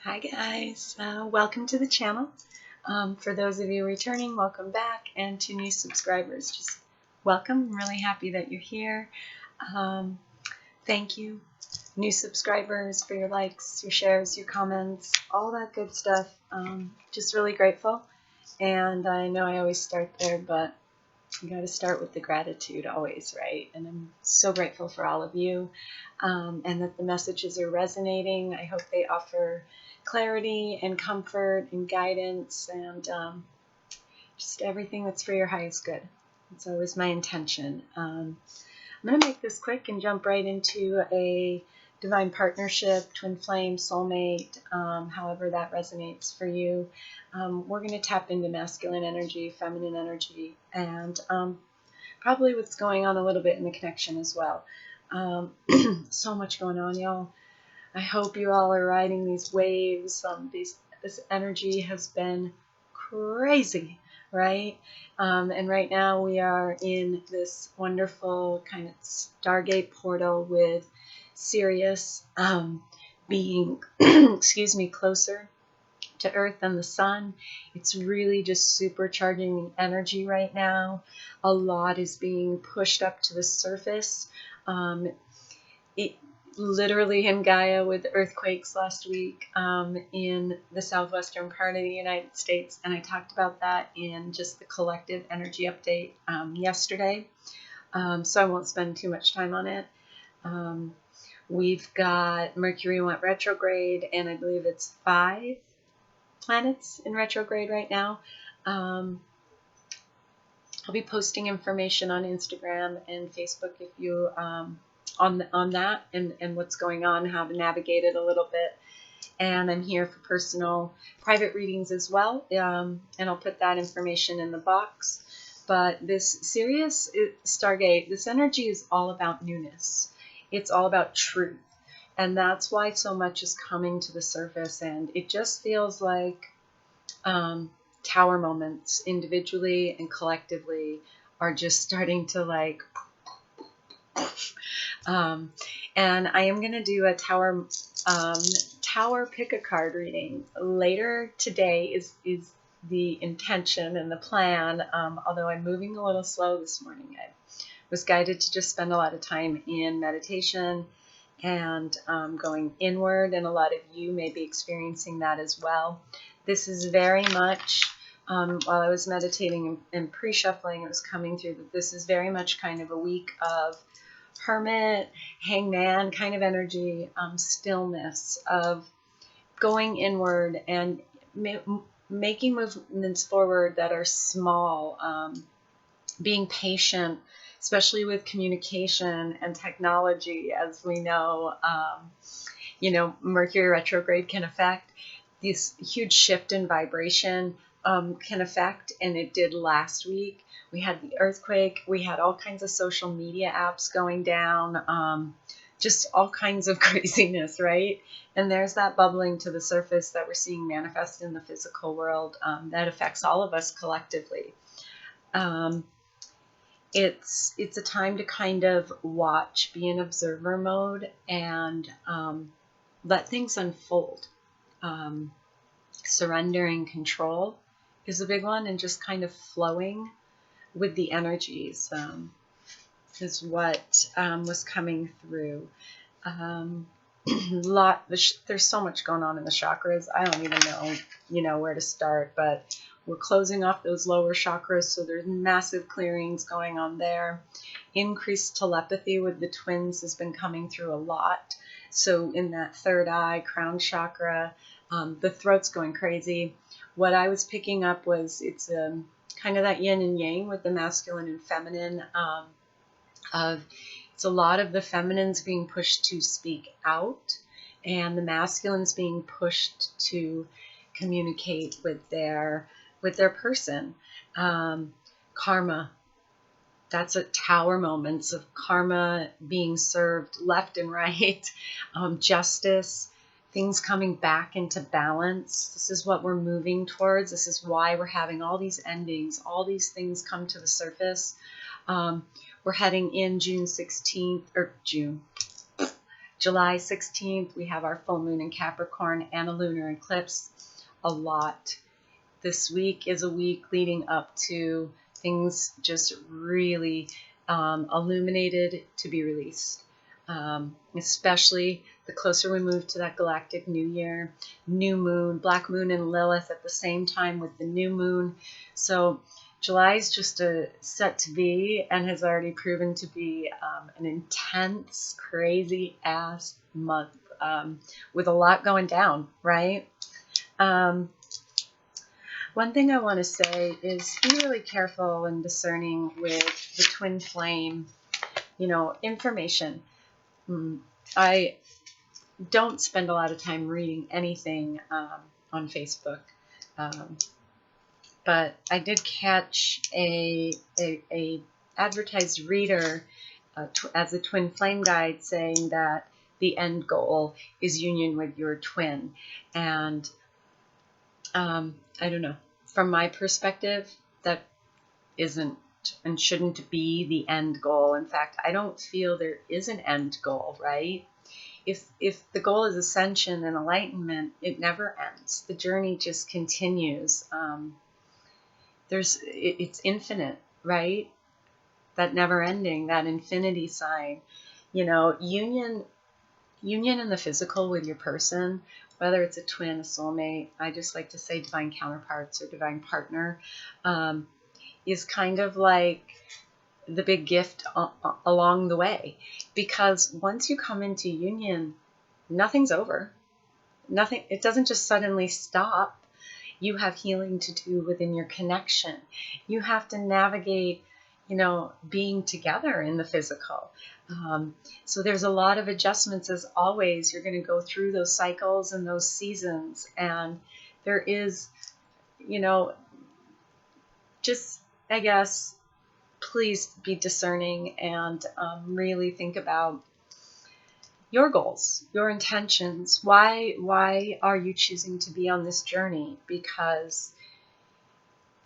Hi guys, welcome to the channel. For those of you returning, welcome back, and to new subscribers, just welcome. I'm really happy that you're here. Um, Thank you, new subscribers, for your likes, your shares, your comments, all that good stuff. Just really grateful, and I know I always start there, but you got to start with the gratitude always, right? And I'm so grateful for all of you, and that the messages are resonating. I hope they offer clarity and comfort and guidance and just everything that's for your highest good. It's always my intention. I'm going to make this quick and jump right into a divine partnership, twin flame, soulmate, however that resonates for you. We're going to tap into masculine energy, feminine energy, and probably what's going on a little bit in the connection as well. So much going on, y'all. I hope you all are riding these waves. This energy has been crazy, right? And right now we are in this wonderful kind of Stargate portal with Sirius being, excuse me, closer to Earth than the sun. It's really just supercharging the energy right now. A lot is being pushed up to the surface. It literally in Gaia with earthquakes last week in the southwestern part of the United States, and I talked about that in just the collective energy update yesterday, so I won't spend too much time on it. We've got Mercury went retrograde, and I believe it's 5 planets in retrograde right now. I'll be posting information on Instagram and Facebook if you on that and what's going on, how to navigate it a little bit. And I'm here for personal private readings as well, and I'll put that information in the box. But this Sirius Stargate, this energy is all about newness. It's all about truth, and that's why so much is coming to the surface, and it just feels like tower moments individually and collectively are just starting to like and I am going to do a tower pick a card reading later today is the intention and the plan, although I'm moving a little slow this morning. I was guided to just spend a lot of time in meditation and going inward, and a lot of you may be experiencing that as well. This is very much while I was meditating and pre-shuffling, it was coming through that this is very much kind of a week of hermit, hangman kind of energy, stillness, of going inward and making movements forward that are small, being patient, especially with communication and technology. As we know, Mercury retrograde can affect this huge shift in vibration, can affect, and it did last week. We had the earthquake. We had all kinds of social media apps going down, just all kinds of craziness, right? And there's that bubbling to the surface that we're seeing manifest in the physical world that affects all of us collectively. It's a time to kind of watch, be in observer mode, and let things unfold. Surrendering control is a big one, and just kind of flowing with the energies is what was coming through. There's so much going on in the chakras. I don't even know, where to start, but we're closing off those lower chakras, so there's massive clearings going on there. Increased telepathy with the twins has been coming through a lot. So in that third eye, crown chakra, the throat's going crazy. What I was picking up was it's kind of that yin and yang with the masculine and feminine. It's a lot of the feminines being pushed to speak out, and the masculines being pushed to communicate with their person. Karma. That's a tower moments of karma being served left and right. Justice. Things coming back into balance. This is what we're moving towards. This is why we're having all these endings, all these things come to the surface. We're heading in June 16th, or July 16th, we have our full moon in Capricorn and a lunar eclipse. A lot. This week is a week leading up to things just really illuminated to be released. Especially the closer we move to that galactic new year, new moon, black moon and Lilith at the same time with the new moon. So July is just set to be and has already proven to be an intense, crazy ass month with a lot going down, right? One thing I want to say is be really careful and discerning with the twin flame, information. I don't spend a lot of time reading anything on Facebook, but I did catch a advertised reader as a twin flame guide saying that the end goal is union with your twin, and I don't know. From my perspective, that isn't and shouldn't be the end goal. In fact, I don't feel there is an end goal, right? If the goal is ascension and enlightenment, it never ends. The journey just continues. It's infinite, right? That never ending, that infinity sign. Union in the physical with your person, whether it's a twin, a soulmate, I just like to say divine counterparts or divine partner, is kind of like the big gift along the way. Because once you come into union, nothing's over. It doesn't just suddenly stop. You have healing to do within your connection. You have to navigate, being together in the physical. So there's a lot of adjustments, as always. You're going to go through those cycles and those seasons. And there is, just, I guess, please be discerning and really think about your goals, your intentions. Why are you choosing to be on this journey? Because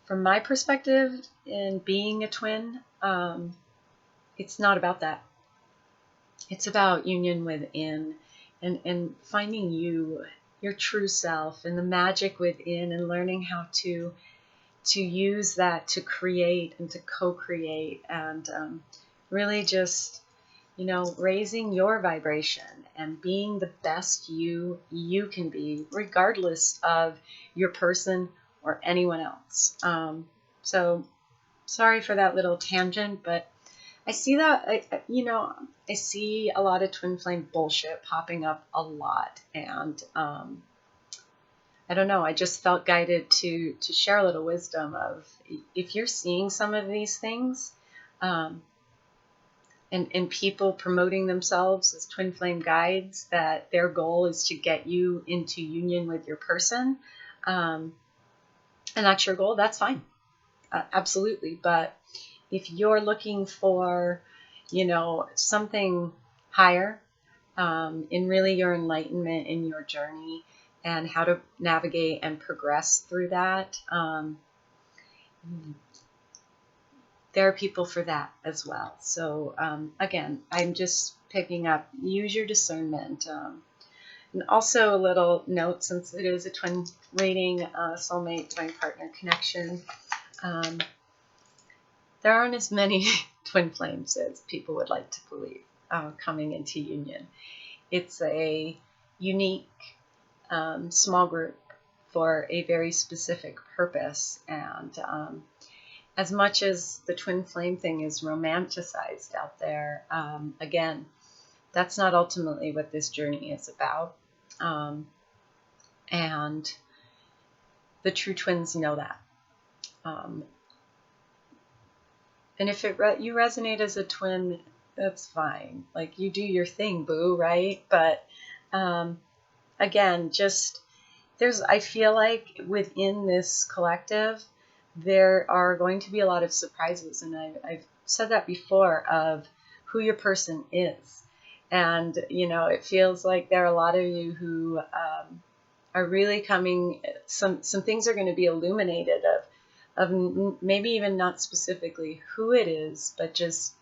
from my perspective, in being a twin, it's not about that. It's about union within and finding your true self and the magic within, and learning how to use that to create and to co-create, and really just raising your vibration and being the best you can be, regardless of your person or anyone else. So sorry for that little tangent, but I see that, I see a lot of twin flame bullshit popping up a lot, and I don't know, I just felt guided to share a little wisdom of, if you're seeing some of these things, and people promoting themselves as twin flame guides, that their goal is to get you into union with your person, and that's your goal, that's fine. Absolutely. But if you're looking for, something higher, in really your enlightenment in your journey and how to navigate and progress through that, there are people for that as well. So again, I'm just picking up, use your discernment. And also a little note, since it is a twin reading, soulmate, divine partner connection, there aren't as many twin flames as people would like to believe coming into union. It's a unique small group for a very specific purpose, and as much as the twin flame thing is romanticized out there, again, that's not ultimately what this journey is about, and the true twins know that. And if you resonate as a twin, that's fine. Like, you do your thing, boo, right? But again, I feel like within this collective, there are going to be a lot of surprises. And I've said that before, of who your person is. And, it feels like there are a lot of you who are really coming, some things are going to be illuminated of maybe even not specifically who it is, but just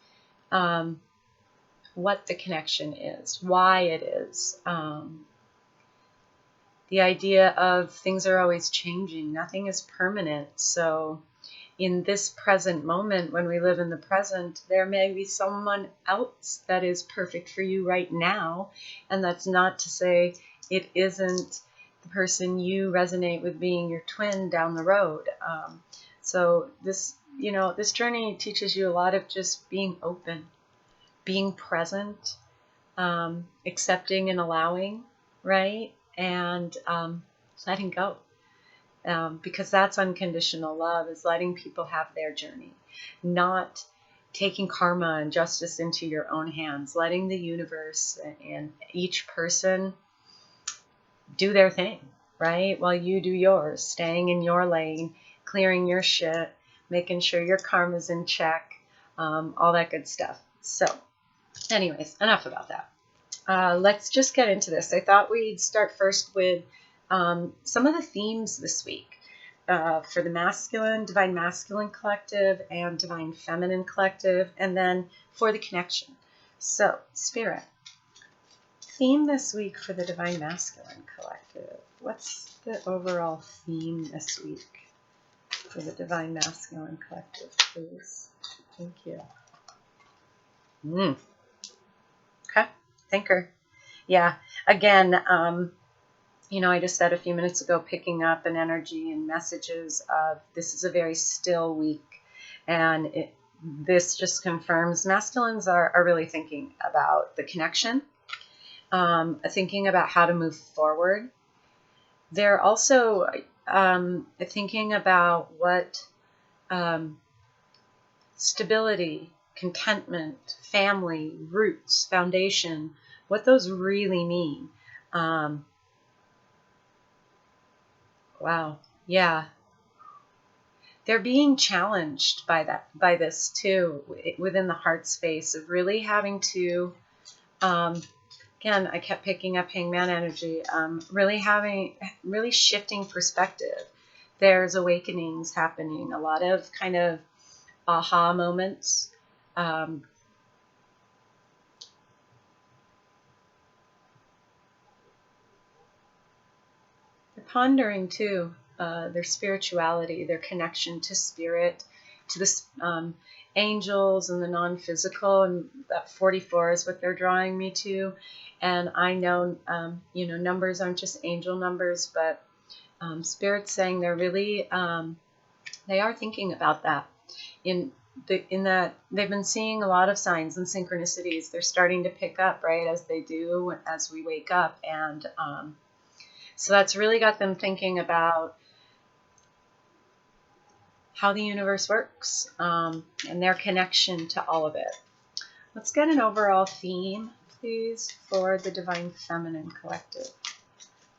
what the connection is, why it is. The idea of things are always changing. Nothing is permanent. So in this present moment, when we live in the present, there may be someone else that is perfect for you right now. And that's not to say it isn't the person you resonate with being your twin down the road. So this, this journey teaches you a lot of just being open, being present, accepting and allowing, right? And letting go. Because that's unconditional love, is letting people have their journey, not taking karma and justice into your own hands, letting the universe and each person do their thing, right? While you do yours, staying in your lane, clearing your shit, making sure your karma's in check, all that good stuff. So anyways, enough about that. Let's just get into this. I thought we'd start first with some of the themes this week for the Divine Masculine Collective and Divine Feminine Collective, and then for the connection. So, Spirit, theme this week for the Divine Masculine Collective. What's the overall theme this week for the Divine Masculine Collective, please? Thank you. Okay, thinker. Yeah, again, I just said a few minutes ago, picking up an energy and messages of this is a very still week. And this just confirms masculines are really thinking about the connection, thinking about how to move forward. They're also thinking about what stability, contentment, family, roots, foundation, what those really mean. Wow. Yeah. They're being challenged by this too, within the heart space of really having to, again, I kept picking up Hangman energy, really shifting perspective. There's awakenings happening, a lot of kind of aha moments. Pondering too their spirituality, their connection to spirit, to the angels and the non-physical, and that 44 is what they're drawing me to. And I know, numbers aren't just angel numbers, but spirit's saying they're really, they are thinking about that. In that they've been seeing a lot of signs and synchronicities. They're starting to pick up, right, as they do as we wake up, and so that's really got them thinking about how the universe works, and their connection to all of it. Let's get an overall theme, please, for the Divine Feminine Collective.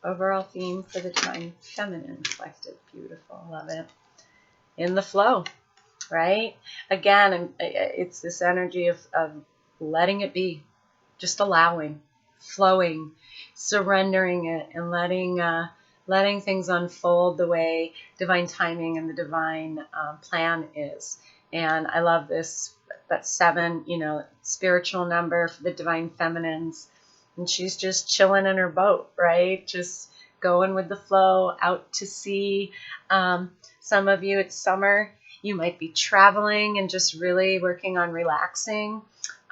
Overall theme for the Divine Feminine Collective. Beautiful. Love it. In the flow, right? Again, it's this energy of letting it be, just allowing, flowing, surrendering it, and letting things unfold the way divine timing and the divine plan is. And I love this, that 7, spiritual number for the divine feminines. And she's just chilling in her boat, right? Just going with the flow, out to sea. Some of you, it's summer. You might be traveling and just really working on relaxing.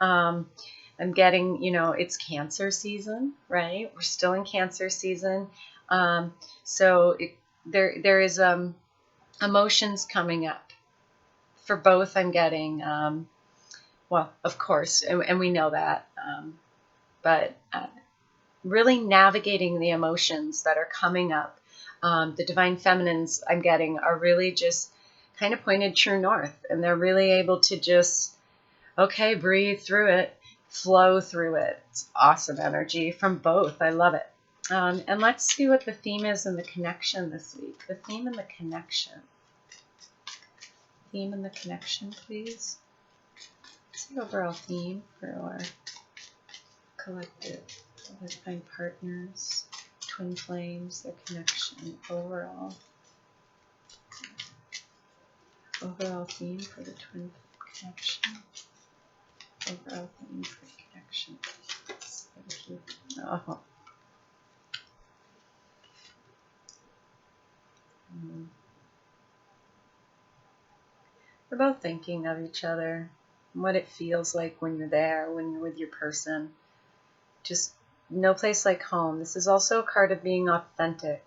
I'm getting, it's Cancer season, right? We're still in Cancer season. So there is emotions coming up for both. I'm getting, well, of course, and we know that, but really navigating the emotions that are coming up. The divine feminines I'm getting are really just kind of pointed true north, and they're really able to just, okay, breathe through it, flow through it. It's awesome energy from both. I love it. And let's see what the theme is in the connection this week. The theme and the connection. Theme and the connection, please. What's the overall theme for our collective? Divine partners, twin flames, their connection, overall. Overall theme for the twin connection. Overall theme for connection. Thank you. Oh. We're both thinking of each other, what it feels like when you're there, when you're with your person. Just no place like home. This is also a card of being authentic,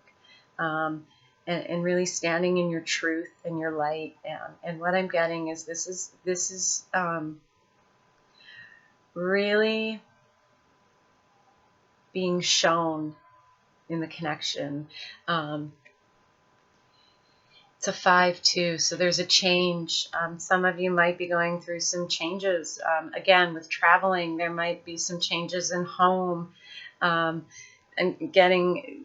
and really standing in your truth and your light. And what I'm getting is this is really being shown in the connection. It's a 5-2, so there's a change. Some of you might be going through some changes. Again, with traveling, there might be some changes in home, and getting,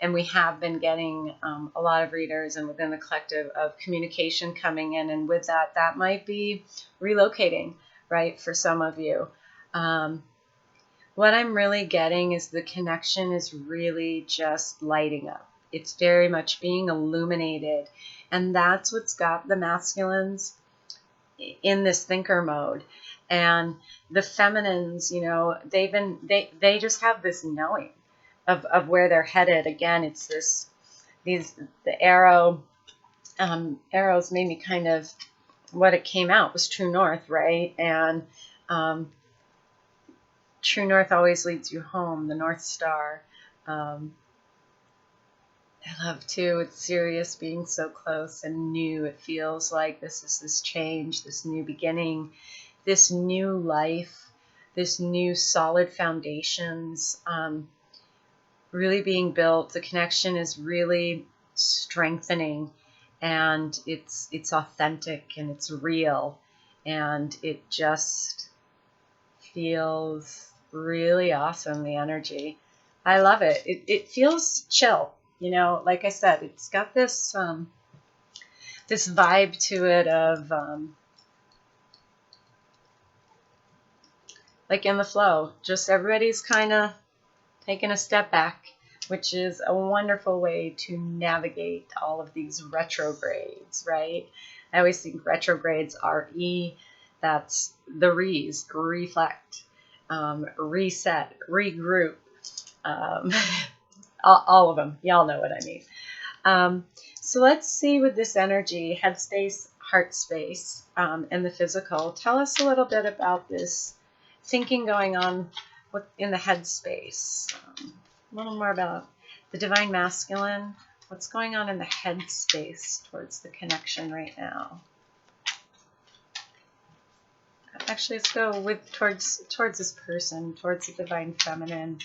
and we have been getting a lot of readers and within the collective of communication coming in, and with that might be relocating, right, for some of you. What I'm really getting is the connection is really just lighting up. It's very much being illuminated. And that's what's got the masculines in this thinker mode. And the feminines, they just have this knowing of where they're headed. Again, it's the arrows made me kind of, what it came out was true north, right? And true north always leads you home, the North Star. I love too, it's serious, being so close and new. It feels like this is this change, this new beginning, this new life, this new solid foundations really being built. The connection is really strengthening, and it's authentic and it's real, and it just feels really awesome, the energy. I love it. It feels chill. Like I said, it's got this this vibe to it of like in the flow. Just everybody's kind of taking a step back, which is a wonderful way to navigate all of these retrogrades, right? I always think retrogrades are that's the re's, reflect, reset, regroup. All of them. Y'all know what I mean. So let's see with this energy, headspace, heart space, and the physical. Tell us a little bit about this thinking going on in the headspace. A little more about the divine masculine. What's going on in the headspace towards the connection right now? Actually, let's go towards this person, towards the divine feminine.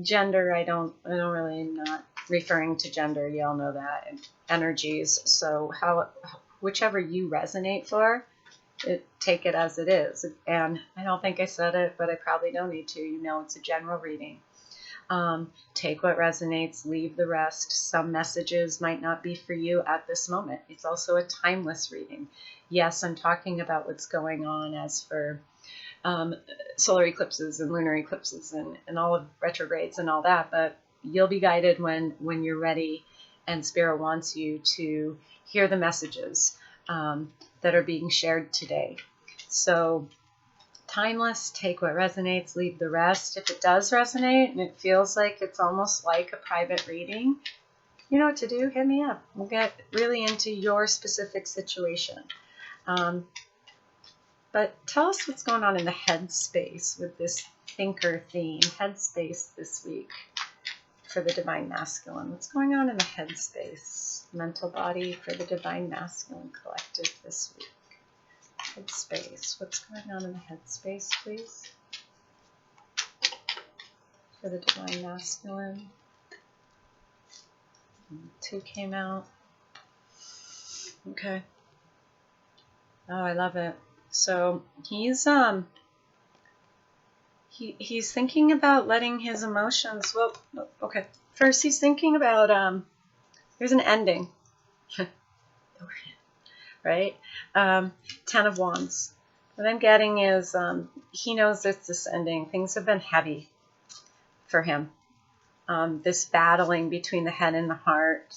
Gender, I don't really, not referring to gender. Y'all know that. And energies. So whichever you resonate for, take it as it is. And I don't think I said it, but I probably don't need to. It's a general reading. Take what resonates, leave the rest. Some messages might not be for you at this moment. It's also a timeless reading. Yes, I'm talking about what's going on as for solar eclipses and lunar eclipses and all of retrogrades and all that, but you'll be guided when you're ready, and Spirit wants you to hear the messages that are being shared today. So timeless, take what resonates, leave the rest. If it does resonate and it feels like it's almost like a private reading, you know what to do, hit me up. We'll get really into your specific situation. But tell us what's going on in the headspace with this thinker theme, headspace this week for the divine masculine. What's going on in the headspace, mental body for the divine masculine collective this week? Headspace. What's going on in the headspace, please, for the divine masculine? 2 came out. Okay. Oh, I love it. So he's thinking about letting his emotions. Well, okay. First, he's thinking about there's an ending. Right? 10 of Wands. What I'm getting is he knows it's this ending. Things have been heavy for him. This battling between the head and the heart,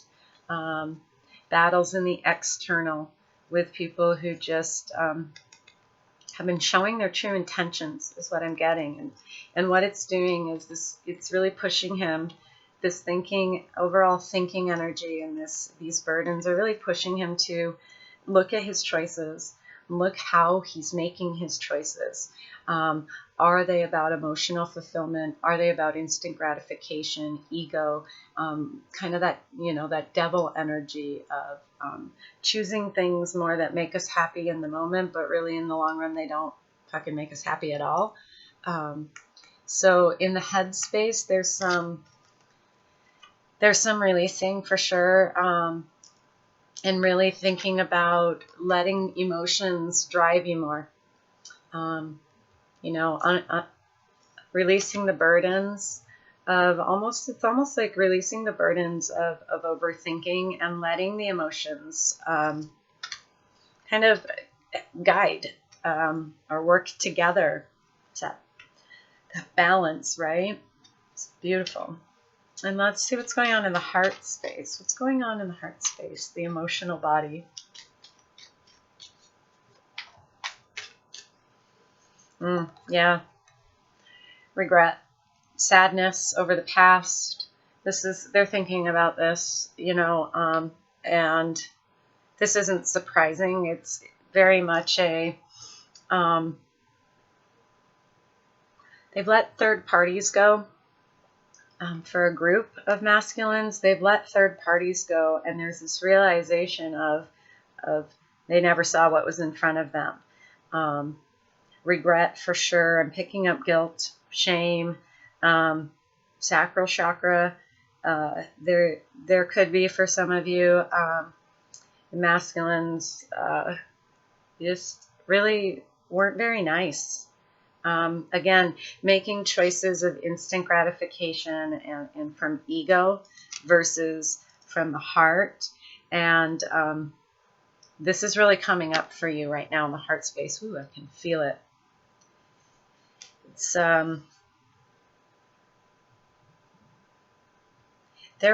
battles in the external with people who just have been showing their true intentions, is what I'm getting. And what it's doing is this, it's really pushing him, this thinking, overall thinking energy, and these burdens are really pushing him to look at his choices, look how he's making his choices. Are they about emotional fulfillment? Are they about instant gratification, ego, kind of that, that devil energy of choosing things more that make us happy in the moment, but really in the long run, they don't fucking make us happy at all. So in the head space, there's some releasing for sure. And really thinking about letting emotions drive you more. Releasing the burdens of it's almost like releasing the burdens of overthinking and letting the emotions kind of guide or work together. That balance, right? It's beautiful. And let's see what's going on in the heart space. What's going on in the heart space, the emotional body? Yeah. Regret, sadness over the past. They're thinking about this, and this isn't surprising. It's very much they've let third parties go. For a group of masculines, they've let third parties go, and there's this realization of they never saw what was in front of them. Regret for sure, and picking up guilt, shame, sacral chakra. There could be, for some of you, masculines just really weren't very nice. Again, making choices of instant gratification and from ego versus from the heart. And this is really coming up for you right now in the heart space. Ooh, I can feel it. It's they're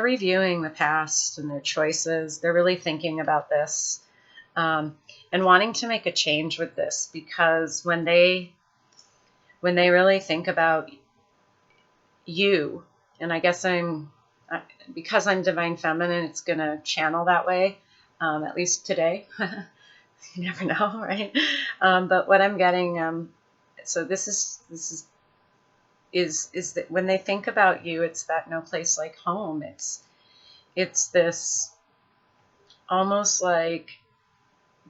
reviewing the past and their choices. They're really thinking about this and wanting to make a change with this, because when they really think about you, and I guess because I'm divine feminine, it's going to channel that way, at least today. You never know, right? But what I'm getting, so this is that when they think about you, it's that no place like home. It's this almost like,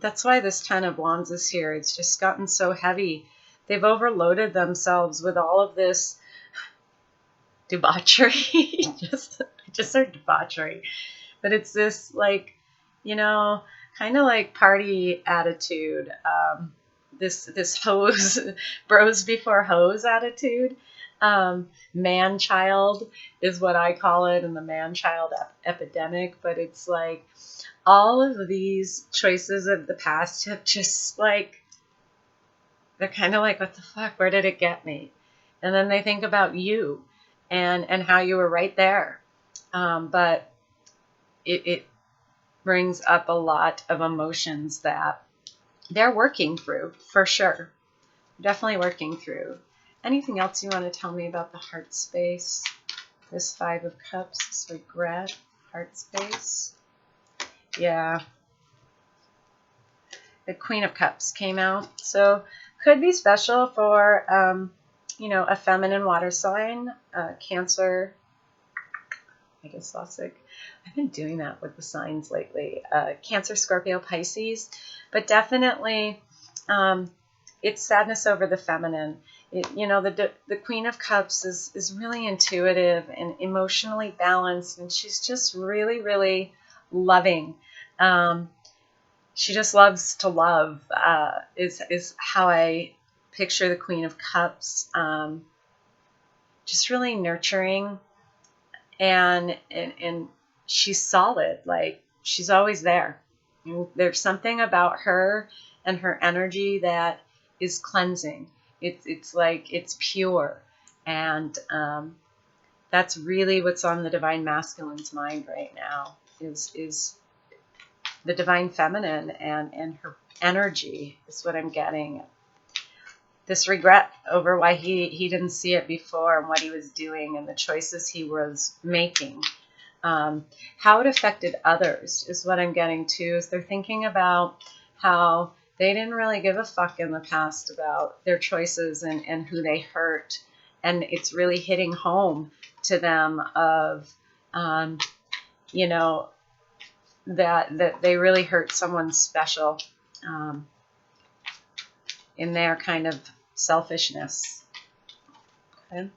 that's why this 10 of Wands is here. It's just gotten so heavy. They've overloaded themselves with all of this debauchery. just heard debauchery. But it's this like, kind of like party attitude. This hose, bros before hose attitude. Man-child is what I call it, and the man-child epidemic. But it's like all of these choices of the past have just like, they're kind of like, what the fuck? Where did it get me? And then they think about you and how you were right there. But it brings up a lot of emotions that they're working through, for sure. Definitely working through. Anything else you want to tell me about the heart space? This 5 of Cups, this regret, heart space. Yeah. The Queen of Cups came out. So could be special for, a feminine water sign, Cancer. I guess last week. I've been doing that with the signs lately. Cancer, Scorpio, Pisces. But definitely it's sadness over the feminine. The Queen of Cups is really intuitive and emotionally balanced, and she's just really, really loving. She just loves to love, is how I picture the Queen of Cups. Just really nurturing, and she's solid. Like, she's always there. There's something about her and her energy that is cleansing. It's like, it's pure, and that's really what's on the divine masculine's mind right now. Is the divine feminine and her energy is what I'm getting. this regret over why he didn't see it before and what he was doing and the choices he was making. How it affected others is what I'm getting to, is they're thinking about how they didn't really give a fuck in the past about their choices and who they hurt. And it's really hitting home to them of, you know, that they really hurt someone special in their kind of selfishness. Okay.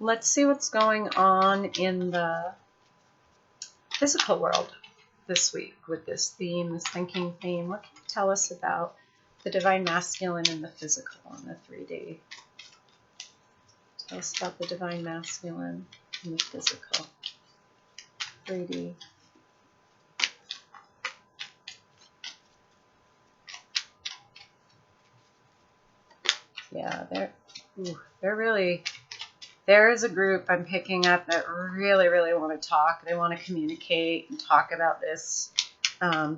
Let's see what's going on in the physical world this week with this theme, this thinking theme. What can you tell us about the divine masculine and the physical in the 3D? Tell us about the divine masculine and the physical 3D. Yeah, they're really, there is a group I'm picking up that really, really want to talk. They want to communicate and talk about this. They're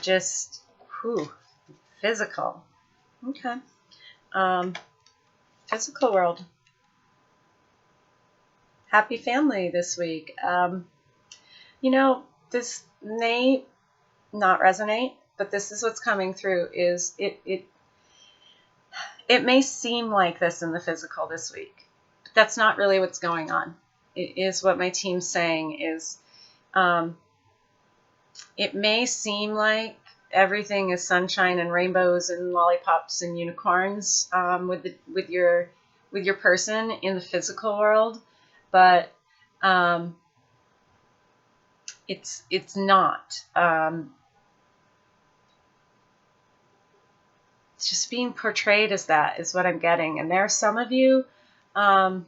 just, physical. Okay. Physical world. Happy family this week. You know, this may not resonate, but this is what's coming through, is it may seem like this in the physical this week, but that's not really what's going on. It is what my team's saying is, it may seem like everything is sunshine and rainbows and lollipops and unicorns with your person in the physical world, but it's not. It's just being portrayed as that is what I'm getting. And there are some of you, the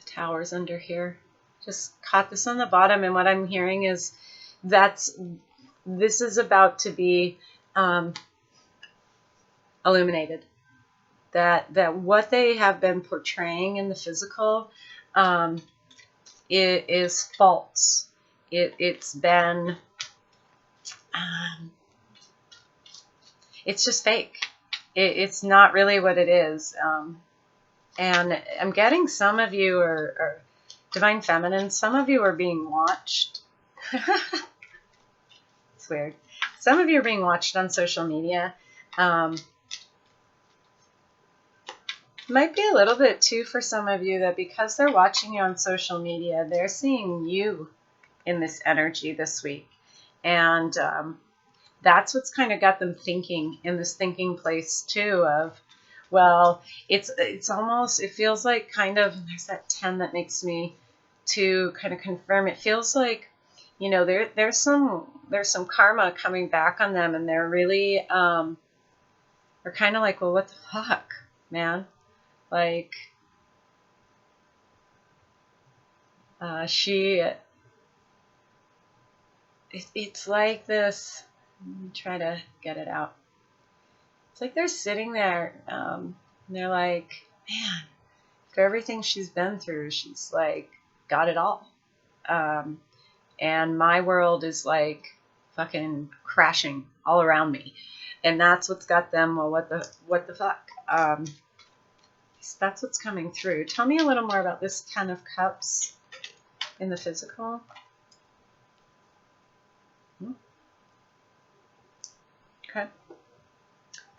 tower's under here, just caught this on the bottom. And what I'm hearing is this is about to be illuminated. That what they have been portraying in the physical it is false. It's been... it's just fake. It's not really what it is. And I'm getting some of you are divine feminine. Some of you are being watched. It's weird. Some of you are being watched on social media. Might be a little bit too for some of you, that because they're watching you on social media, they're seeing you in this energy this week. And that's what's kind of got them thinking in this thinking place too of, well, it's almost, it feels like kind of, there's that 10 that makes me to kind of confirm. It feels like, you know, there's some karma coming back on them, and they're really, they're kind of like, well, what the fuck, man? Like, it's like this, let me try to get it out. It's like they're sitting there, and they're like, man, for everything she's been through, she's like, got it all. And my world is like fucking crashing all around me. And that's what's got them, well, what the fuck? That's what's coming through. Tell me a little more about this 10 of Cups in the physical. Okay.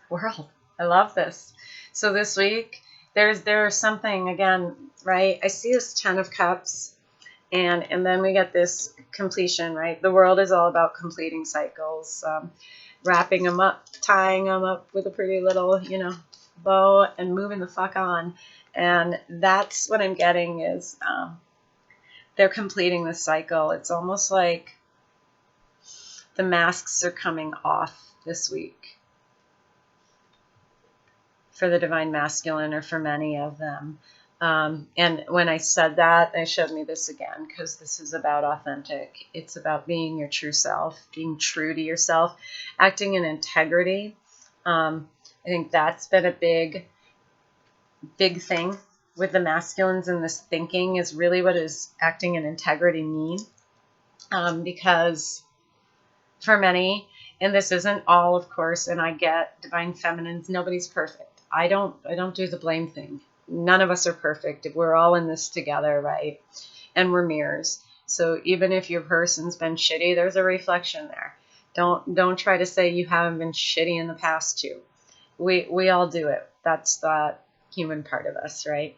World. I love this. So this week, there's something, again, right? I see this 10 of Cups, and then we get this completion, right? The world is all about completing cycles, wrapping them up, tying them up with a pretty little, you know, bow, and moving the fuck on. And that's what I'm getting is they're completing the cycle. It's almost like the masks are coming off this week for the divine masculine, or for many of them. And when I said that, they showed me this again, because this is about authentic. It's about being your true self, being true to yourself, acting in integrity. I think that's been a big thing with the masculines in this thinking, is really what does acting in integrity mean? Because for many, And this isn't all, of course, and I get divine feminines, nobody's perfect. I don't do the blame thing. None of us are perfect. We're all in this together, right? And we're mirrors. So even if your person's been shitty, there's a reflection there. Don't try to say you haven't been shitty in the past too. We all do it. That's the human part of us, right?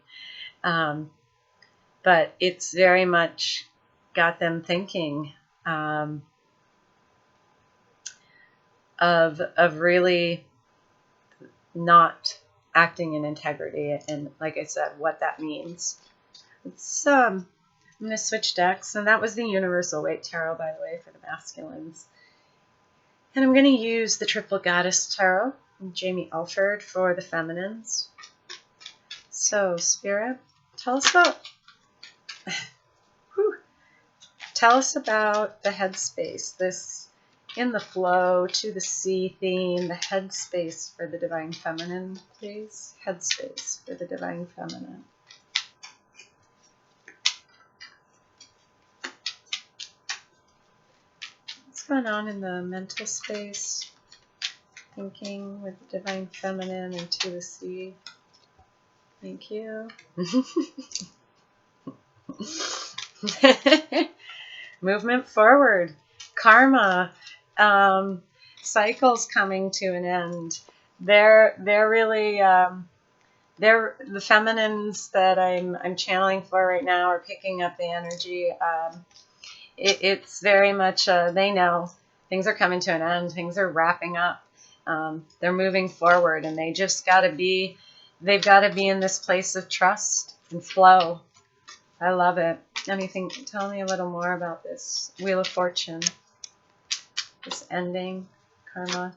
But it's very much got them thinking of really not acting in integrity, and like I said, what that means. It's I'm going to switch decks, and that was the Universal Weight Tarot, by the way, for the masculines. And I'm going to use the Triple Goddess Tarot, Jamie Alford, for the feminines. So, Spirit, tell us about the headspace, this in the flow to the sea theme, the headspace for the divine feminine, please. Headspace for the divine feminine. What's going on in the mental space? Thinking with the divine feminine and to the sea. Thank you. Movement forward. Karma. Cycles coming to an end. They're really they're the feminines that I'm channeling for right now are picking up the energy. It's very much they know things are coming to an end. Things are wrapping up. They're moving forward, and they just they've got to be in this place of trust and flow. I love it. Anything, tell me a little more about this Wheel of Fortune, this ending, karma.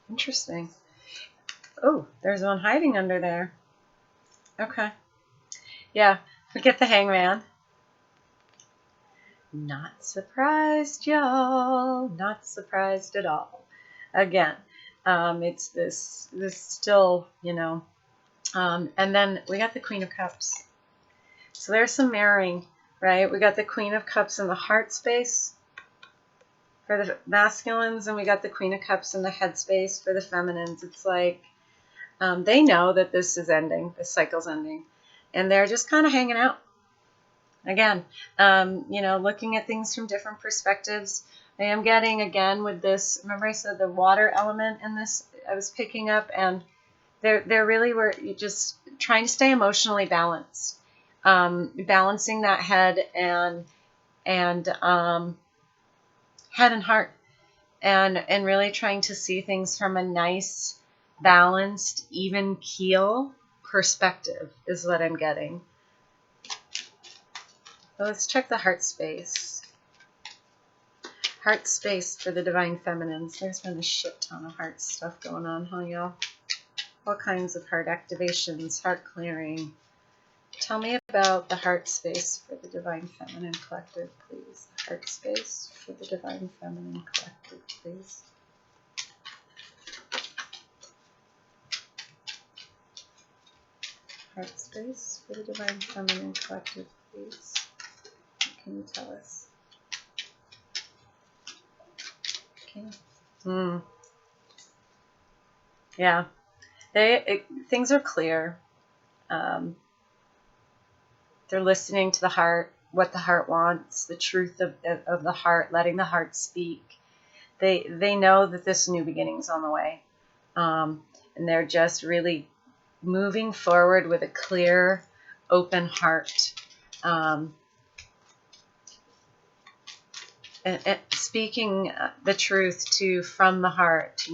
Interesting. Oh, there's one hiding under there. Okay. Yeah, forget the Hangman. Not surprised, y'all. Not surprised at all. Again, it's this still, and then we got the Queen of Cups. So there's some mirroring, right? We got the Queen of Cups in the heart space for the masculines, and we got the Queen of Cups in the head space for the feminines. It's like they know that this is ending, this cycle's ending, and they're just kind of hanging out. Again, looking at things from different perspectives. I am getting, again, with this, remember I said the water element in this I was picking up, and they're really were just trying to stay emotionally balanced, balancing that head and head and heart, and really trying to see things from a nice, balanced, even keel perspective is what I'm getting. So let's check the heart space. Heart space for the divine feminines. There's been a shit ton of heart stuff going on, huh, y'all? All kinds of heart activations, heart clearing. Tell me about the heart space for the divine feminine collective, please. The heart space for the divine feminine collective, please. Heart space for the divine feminine collective, please. What can you tell us? Okay. Yeah. Things are clear. They're listening to the heart, what the heart wants, the truth of the heart, letting the heart speak. They know that this new beginning is on the way. And they're just really moving forward with a clear, open heart. And speaking the truth from the heart,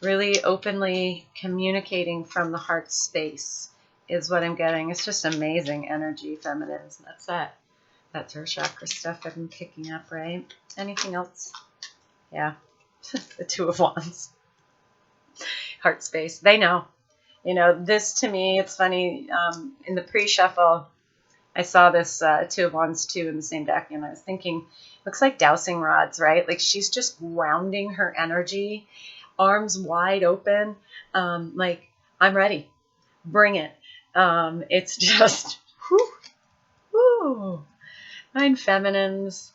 really openly communicating from the heart space is what I'm getting. It's just amazing energy, feminines. That's it. That's her chakra stuff I've been picking up, right? Anything else? Yeah, the Two of Wands. Heart space. They know. This to me, it's funny, in the pre-shuffle, I saw this Two of Wands too in the same deck, and I was thinking, looks like dowsing rods, right? Like she's just grounding her energy, arms wide open, like, I'm ready. Bring it. It's just, whew, whew. Nine feminines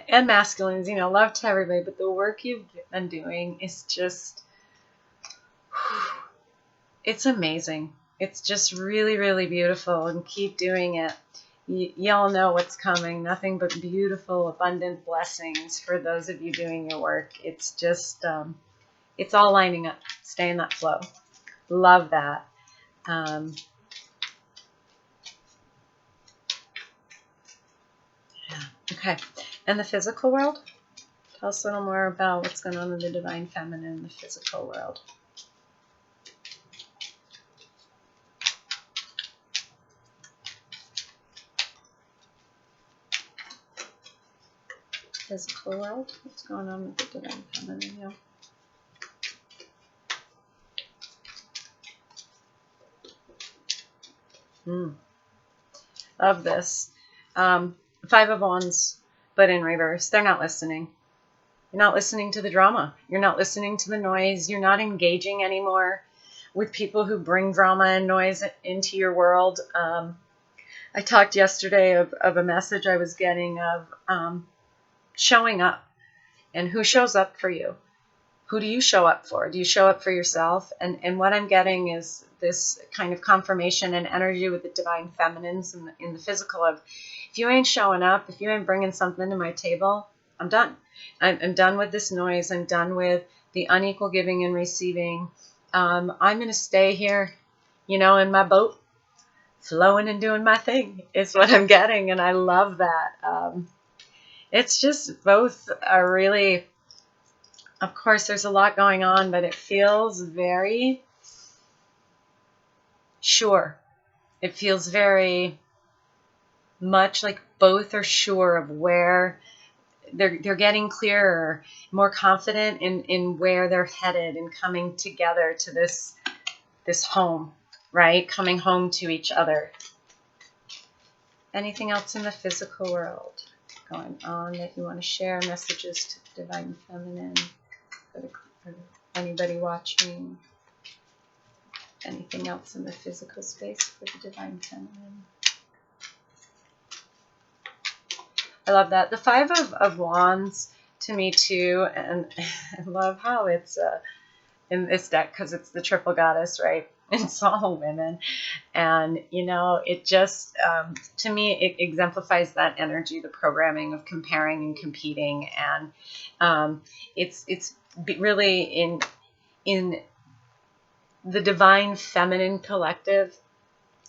and masculines, you know, love to everybody, but the work you've been doing is just, it's amazing. It's just really, really beautiful, and keep doing it. Y'all know what's coming. Nothing but beautiful, abundant blessings for those of you doing your work. It's just, it's all lining up. Stay in that flow. Love that. Yeah. Okay. And the physical world? Tell us a little more about what's going on in the divine feminine in the physical world. Physical world? What's going on with the divine feminine? Yeah. Love this. Five of Wands, but in reverse. They're not listening. You're not listening to the drama. You're not listening to the noise. You're not engaging anymore with people who bring drama and noise into your world. I talked yesterday of a message I was getting of showing up, and who shows up for you. Who do you show up for? Do you show up for yourself? And what I'm getting is this kind of confirmation and energy with the divine feminines in the physical of, if you ain't showing up, if you ain't bringing something to my table, I'm done. I'm done with this noise. I'm done with the unequal giving and receiving. I'm going to stay here, you know, in my boat, flowing and doing my thing is what I'm getting. And I love that. It's just both are really, of course, there's a lot going on, but it feels very sure. It feels very much like both are sure of where they're getting clearer, more confident in where they're headed and coming together to this home, right? Coming home to each other. Anything else in the physical world going on that you want to share? Messages to the divine feminine for anybody watching? Anything else in the physical space for the divine feminine? I love that. The Five of Wands to me too, and I love how it's in this deck because it's the triple goddess, right? It's all women, and you know, it just to me it exemplifies that energy, the programming of comparing and competing, and it's really in the divine feminine collective.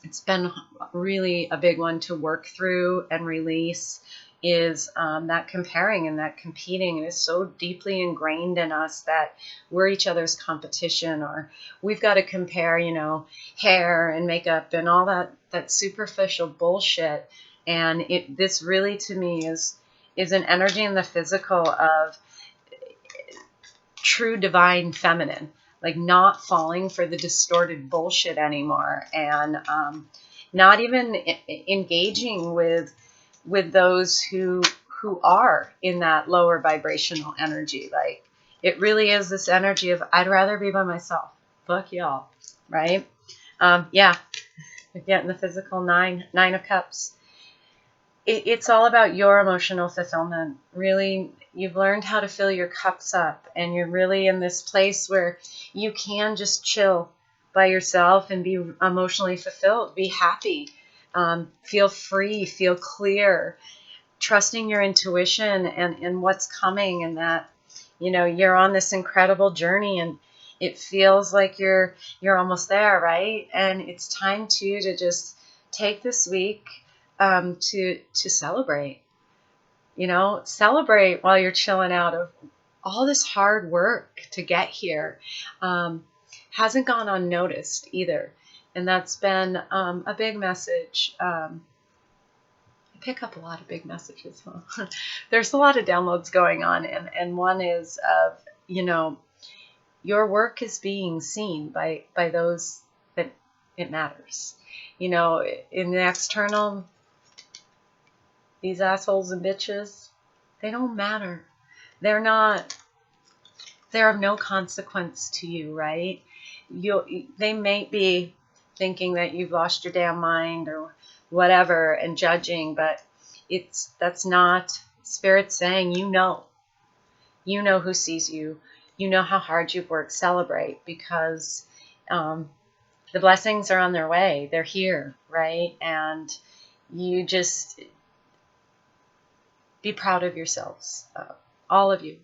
It's been really a big one to work through and release, is that comparing and that competing. It is so deeply ingrained in us that we're each other's competition, or we've got to compare, you know, hair and makeup and all that superficial bullshit. And this really to me is an energy in the physical of true divine feminine, like not falling for the distorted bullshit anymore, and not even engaging with those who are in that lower vibrational energy. Like, it really is this energy of, I'd rather be by myself. Fuck y'all, right? Yeah, we're getting the physical nine of cups. It's all about your emotional fulfillment. Really, you've learned how to fill your cups up, and you're really in this place where you can just chill by yourself and be emotionally fulfilled, be happy, feel free, feel clear, trusting your intuition and what's coming, and that, you know, you're on this incredible journey, and it feels like you're almost there, right? And it's time to just take this week to celebrate, you know, celebrate while you're chilling out of all this hard work to get here. Hasn't gone unnoticed either. And that's been a big message. I pick up a lot of big messages. Huh? There's a lot of downloads going on. And one is of, you know, your work is being seen by those that it matters. You know, in the external, these assholes and bitches, they don't matter. They're of no consequence to you, right? they may be thinking that you've lost your damn mind or whatever and judging, but that's not Spirit saying, you know who sees you, you know how hard you've worked. Celebrate, because the blessings are on their way. They're here, right? And you just be proud of yourselves, all of you,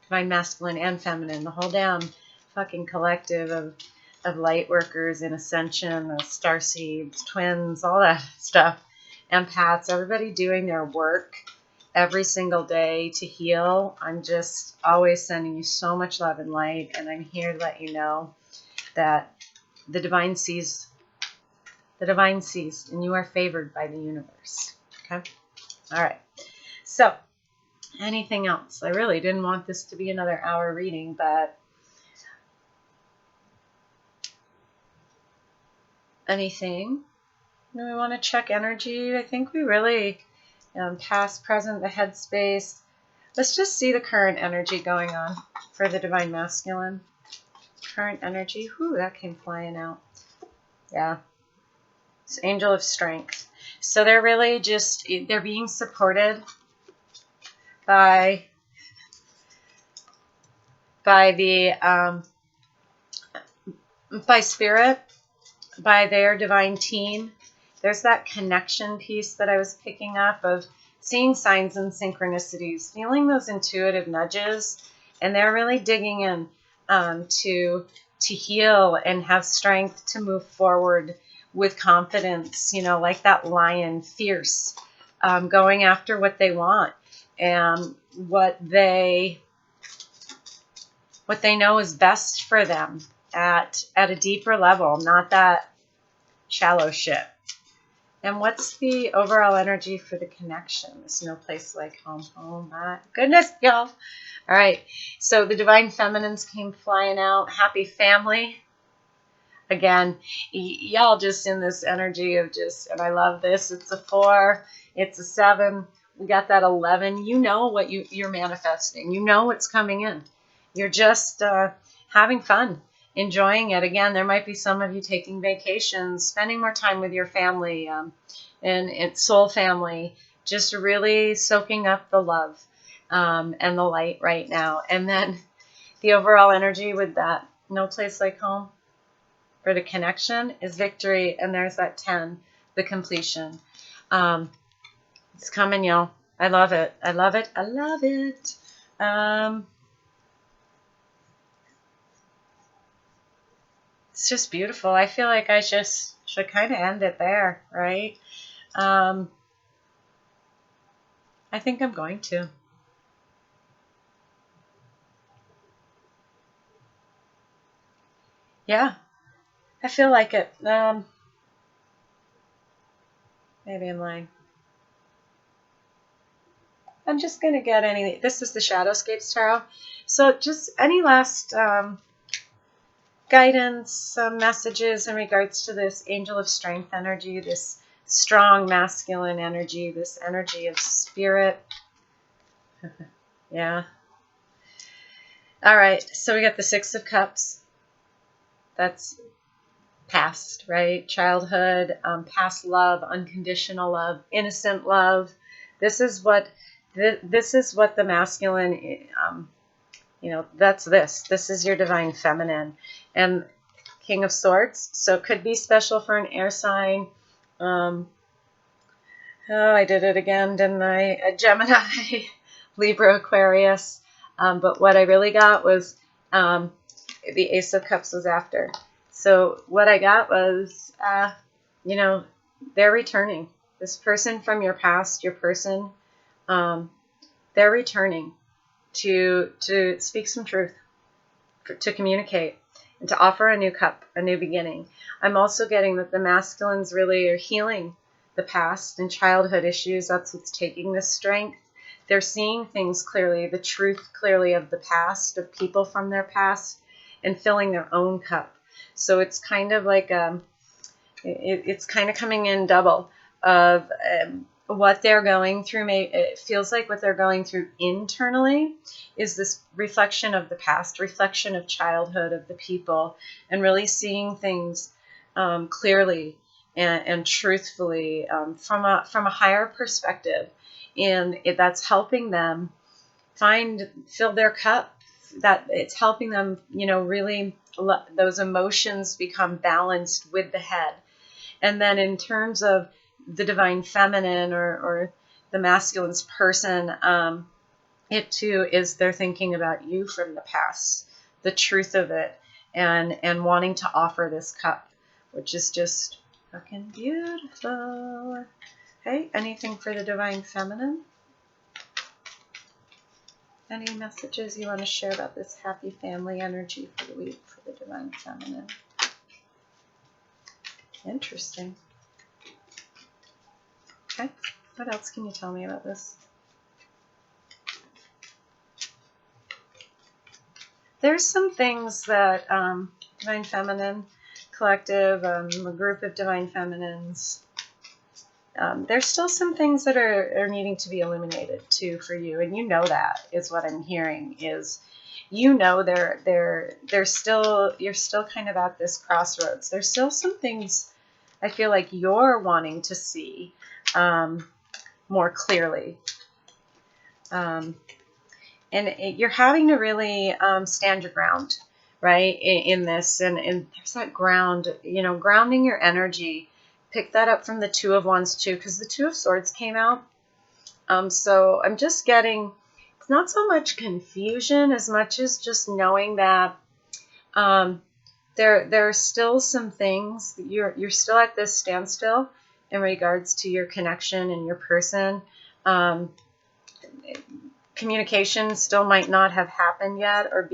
divine masculine and feminine, the whole damn fucking collective of light workers in ascension, the star seeds, twins, all that stuff, empaths, everybody doing their work every single day to heal. I'm just always sending you so much love and light, and I'm here to let you know that the divine sees, and you are favored by the universe. Okay? All right. So, anything else? I really didn't want this to be another hour reading, but anything? Do we want to check energy? I think we really, past, present, the headspace. Let's just see the current energy going on for the divine masculine. Current energy. Whew, that came flying out. Yeah. It's angel of strength. So they're really just, they're being supported by Spirit, by their divine team. There's that connection piece that I was picking up of seeing signs and synchronicities, feeling those intuitive nudges, and they're really digging in to heal and have strength to move forward with confidence, like that lion, fierce, going after what they want and what they know is best for them at a deeper level, not that shallow shit. And what's the overall energy for the connection? There's no place like home. Oh my goodness, y'all. All right. So the divine feminines came flying out. Happy family. Again, y'all just in this energy of just, and I love this. It's a 4. It's a 7. We got that 11. You know what you're manifesting. You know what's coming in. You're just having fun, enjoying it. Again, there might be some of you taking vacations, spending more time with your family and it's soul family, just really soaking up the love and the light right now. And then the overall energy with that no place like home for the connection is victory. And there's that 10, the completion. It's coming, y'all. I love it. I love it. I love it. It's just beautiful. I feel like I just should kind of end it there, right? I think I'm going to. Yeah, I feel like it. Maybe I'm lying. I'm just going to get any. This is the Shadowscapes Tarot. So just any last guidance, messages in regards to this angel of strength energy, this strong masculine energy, this energy of spirit. Yeah. All right. So we got the 6 of Cups. That's past, right? Childhood, past love, unconditional love, innocent love. This is what the masculine, that's this. This is your divine feminine. And King of Swords. So it could be special for an air sign. Oh, I did it again, didn't I? A Gemini, Libra, Aquarius. But what I really got was the Ace of Cups was after. So what I got was, they're returning. This person from your past, your person, they're returning to speak some truth, to communicate, and to offer a new cup, a new beginning. I'm also getting that the masculines really are healing the past and childhood issues. That's what's taking this strength. They're seeing things clearly, the truth clearly of the past, of people from their past, and filling their own cup. So it's kind of like it's kind of coming in double of what they're going through, it feels like what they're going through internally is this reflection of the past, reflection of childhood, of the people, and really seeing things clearly and truthfully from a higher perspective. And that's helping them fill their cup, that it's helping them, really those emotions become balanced with the head. And then in terms of the divine feminine or the masculine's person, it too is they're thinking about you from the past, the truth of it, and wanting to offer this cup, which is just fucking beautiful. Okay, anything for the divine feminine? Any messages you want to share about this happy family energy for the week for the divine feminine? Interesting. Okay, what else can you tell me about this? There's some things that Divine Feminine Collective, a group of Divine Feminines, there's still some things that are needing to be illuminated too for you, and that is what I'm hearing is, they're still, you're still kind of at this crossroads. There's still some things I feel like you're wanting to see more clearly. And you're having to really stand your ground, right, in this. And there's that ground, grounding your energy. Pick that up from the Two of Wands too, because the Two of Swords came out. So I'm just getting, it's not so much confusion as much as just knowing that there are still some things, you're still at this standstill in regards to your connection and your person. Communication still might not have happened yet, or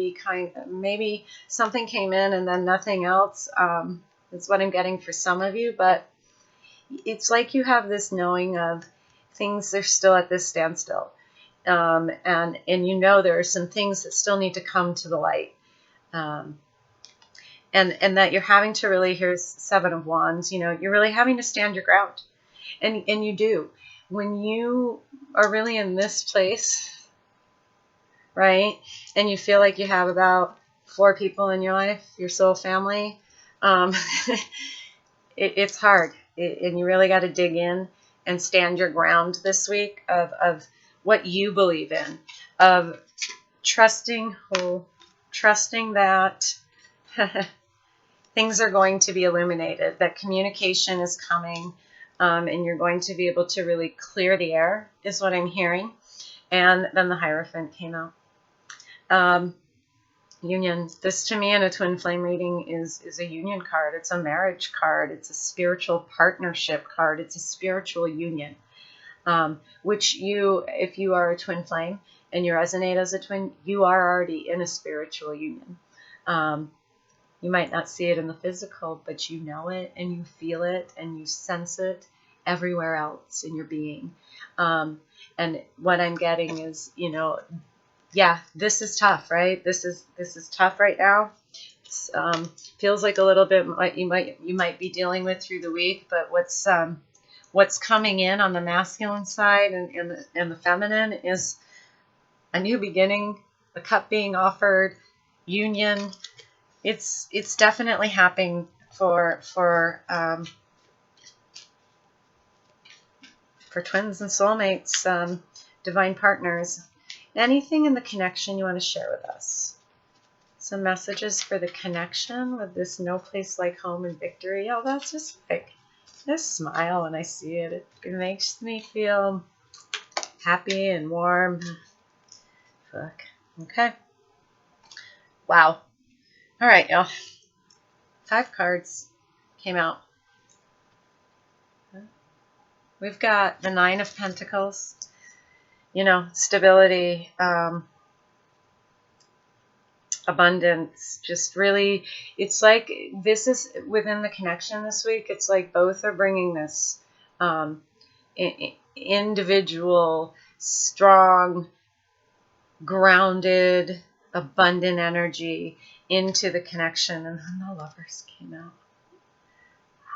maybe something came in and then nothing else. That's what I'm getting for some of you, but it's like you have this knowing of things are still at this standstill. And there are some things that still need to come to the light. And that you're having to really, here's Seven of Wands, you're really having to stand your ground. And you do. When you are really in this place, right, and you feel like you have about 4 people in your life, your soul family, it's hard. And you really got to dig in and stand your ground this week of what you believe in, of trusting that things are going to be illuminated, that communication is coming, and you're going to be able to really clear the air, is what I'm hearing. And then the Hierophant came out. Union. This to me in a twin flame reading is a union card. It's a marriage card. It's a spiritual partnership card. It's a spiritual union, which if you are a twin flame and you resonate as a twin, you are already in a spiritual union. You might not see it in the physical, but you know it and you feel it and you sense it everywhere else in your being. And what I'm getting is, yeah, this is tough, right? This is tough right now. Feels like a little bit what you might be dealing with through the week, but what's coming in on the masculine side and the feminine is a new beginning, a cup being offered, union. It's definitely happening for twins and soulmates, divine partners. Anything in the connection you want to share with us? Some messages for the connection with this no place like home and victory. Oh, that's just like, I smile when I see it. It makes me feel happy and warm. Fuck. Okay. Wow. All right, y'all. 5 cards came out. We've got the 9 of Pentacles. Stability, abundance, just really, it's like this is within the connection this week. It's like both are bringing this individual, strong, grounded, abundant energy into the connection. And then the Lovers came out.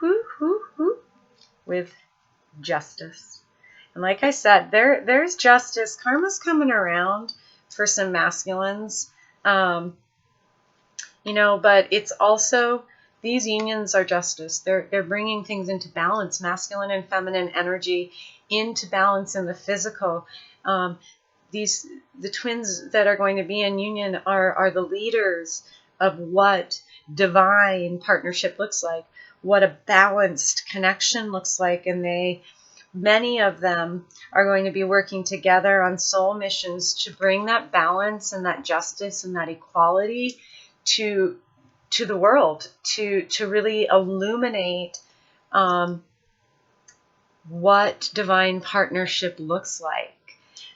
Whoo, whoo, whoo, with justice. And like I said, there's justice. Karma's coming around for some masculines. But it's also, these unions are justice. They're bringing things into balance, masculine and feminine energy into balance in the physical. The twins that are going to be in union are the leaders of what divine partnership looks like, what a balanced connection looks like, and many of them are going to be working together on soul missions to bring that balance and that justice and that equality to the world, to really illuminate what divine partnership looks like.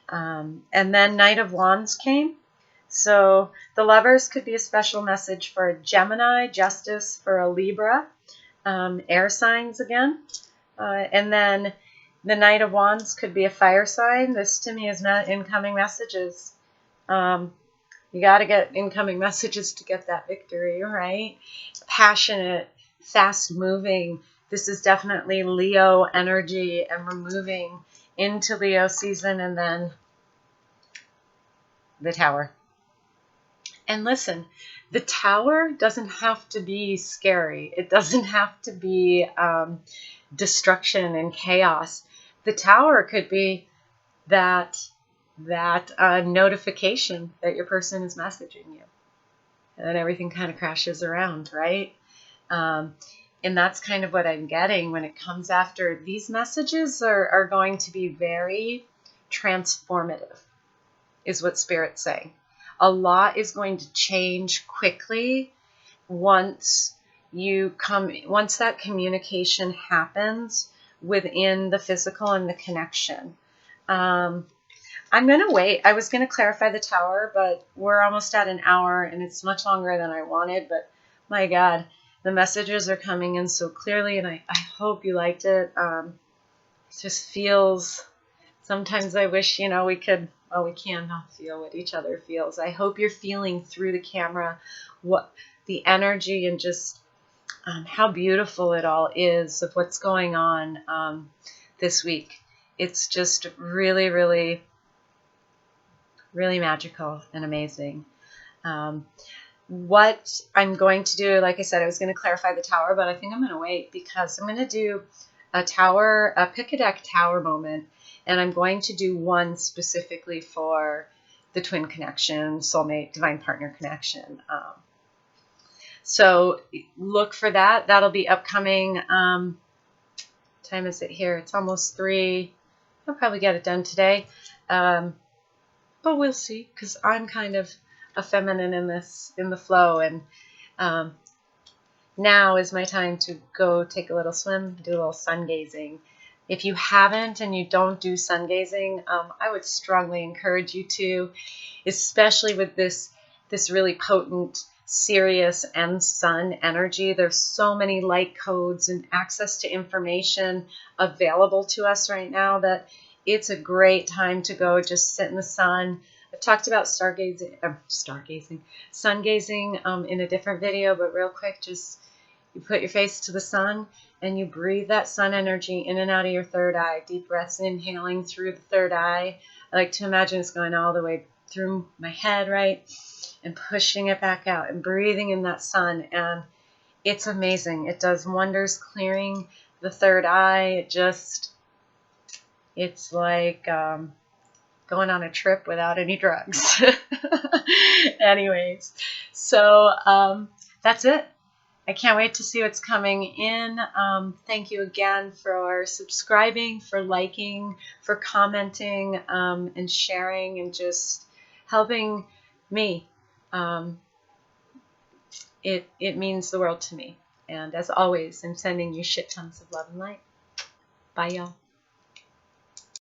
And then Knight of Wands came. So the Lovers could be a special message for a Gemini, justice for a Libra, air signs again. And then the Knight of Wands could be a fire sign. This to me is not incoming messages. You got to get incoming messages to get that victory, right? Passionate, fast moving. This is definitely Leo energy, and we're moving into Leo season. And then the Tower. And listen, the Tower doesn't have to be scary. It doesn't have to be destruction and chaos. The Tower could be that notification that your person is messaging you, and everything kind of crashes around, right? And that's kind of what I'm getting when it comes after. These messages are going to be very transformative, is what Spirit's saying. A lot is going to change quickly once that communication happens within the physical and the connection. I'm going to wait. I was going to clarify the Tower, but we're almost at an hour, and it's much longer than I wanted. But my God, the messages are coming in so clearly, and I hope you liked it. It just feels, sometimes I wish, we could, well, we cannot feel what each other feels. I hope you're feeling through the camera what the energy and just how beautiful it all is of what's going on this week. It's just really, really, really magical and amazing. What I'm going to do, like I said, I was going to clarify the Tower, but I think I'm going to wait because I'm going to do a pick a deck Tower moment, and I'm going to do one specifically for the twin connection, soulmate, divine partner connection. So look for that. That'll be upcoming. Time is it here? It's almost 3. I'll probably get it done today. But we'll see, because I'm kind of a feminine in the flow, and now is my time to go take a little swim, do a little sun gazing. If you haven't and you don't do sun gazing, I would strongly encourage you to, especially with this really potent Sirius and Sun energy. There's so many light codes and access to information available to us right now that it's a great time to go just sit in the sun. I've talked about sun gazing in a different video, but real quick, just you put your face to the sun and you breathe that sun energy in and out of your third eye. Deep breaths, inhaling through the third eye. I like to imagine it's going all the way through my head, right? And pushing it back out and breathing in that sun. And it's amazing. It does wonders clearing the third eye. It's like going on a trip without any drugs. Anyways, so that's it. I can't wait to see what's coming in. Thank you again for subscribing, for liking, for commenting, and sharing, and just helping me. It means the world to me. And as always, I'm sending you shit tons of love and light. Bye, y'all.